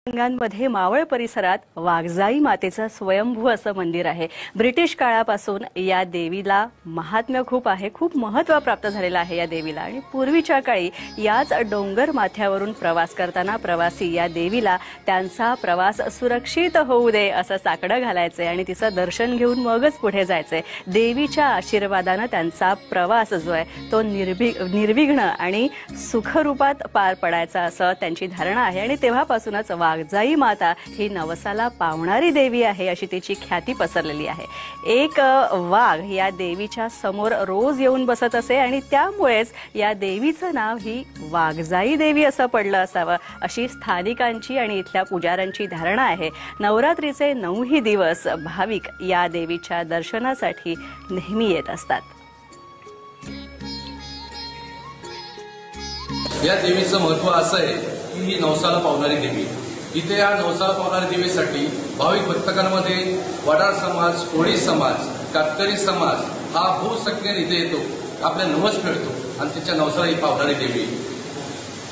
मध्ये मावळ परिसरात वाघजाई मातेचं स्वयंभू असं मंदिर आहे। ब्रिटिश काळापासून या देवीला महात्म्य खूप आहे, खूप महत्त्व प्राप्त झालेलं आहे या देवीला। आणि पूर्वीच्या काळी याच डोंगर माथ्यावरून प्रवास करताना प्रवासी या देवीला त्यांचा प्रवास सुरक्षित होऊ दे असं साकडं घालायचे आणि तिचं दर्शन घेऊन मगच पुढे जायचे। देवीच्या आशीर्वादाने त्यांचा प्रवास जो आहे तो निर्विघ्न आणि सुखरूपात पार पडायचा असं त्यांची धारणा आहे। आणि तेव्हापासूनच वाघजाई माता ही नवसाला पावणारी देवी आहे अशी तिची ख्याती पसरलेली आहे। एक वाघ या देवीच्या समोर रोज येऊन बसत असे आणि त्यामुळेच या देवीचं नाव ही वाघजाई देवी असं पडलं असावं अशी स्थानिकांची आणि इथल्या पुजाऱ्यांची धारणा आहे। नवरात्रीचे 9ही दिवस भाविक या देवीच्या दर्शनासाठी नेहमी येत असतात। या देवीचं महत्त्व असं आहे की ही नवसाला पावणारी देवी। इथे या नवसाला पावणाऱ्या देवीसाठी भाविक भक्तकांमध्ये वडार समाज, कोळी समाज, कातकरी समाज हा बहुसंख्येने इथे येतो, आपल्या नवस फेडतो आणि तिच्या नवसाला ही पावणारी देवी।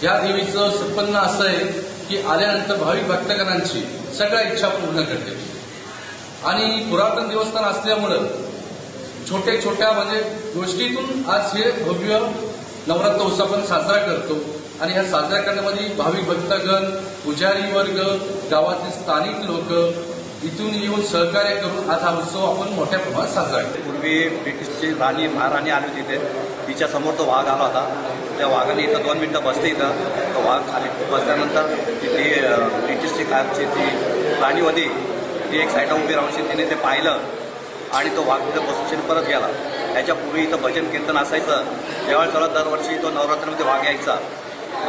या देवीचं संपन्न असं आहे की आल्यानंतर भाविक भक्तकांची सगळ्या इच्छा पूर्ण करते। आणि पुरातन देवस्थान असल्यामुळं छोट्या छोट्या गोष्टीतून आज हे भव्य नवरात्र उत्सव आपण साजरा करतो। आणि ह्या साजरा करण्यामध्ये भाविक भक्तगण, पुजारी वर्ग, गावातील स्थानिक लोक इथून येऊन सहकार्य करून आज हा उत्सव आपण मोठ्या प्रमाणात साजरा करतो। पूर्वी ब्रिटिशची राणी महाराणी आली होती तिथे, तिच्या समोर तो वाघ आला होता। त्या वाघाने इथं 2 मिनिटं बसले, इथं तो वाघ खाली बसल्यानंतर ती ब्रिटिशची काळची ती राणी होती ती एक साईडला उभी राहून तिने ते पाहिलं आणि तो वाघ तिथं बसून परत गेला। त्याच्यापूर्वी इथं भजन कीर्तन असायचं, जेव्हा दरवर्षी तो नवरात्रामध्ये वाघ यायचा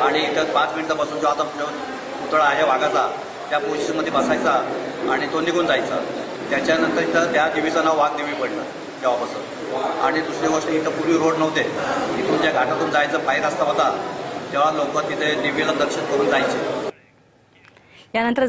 आणि इथं 5 मिनिटं बसून जो आता पुतळा आहे वाघाचा त्या पोझिशनमध्ये बसायचा आणि तो निघून जायचा। त्याच्यानंतर इथं त्या देवीचं नाव वाघदेवी पडलं तेव्हापासून। आणि दुसरी गोष्ट, इथं पूर्वी रोड नव्हते, इथून ज्या घाटातून जायचं पायी रस्ता होता तेव्हा लोक तिथे देवीला दर्शन करून जायचे। यानंतर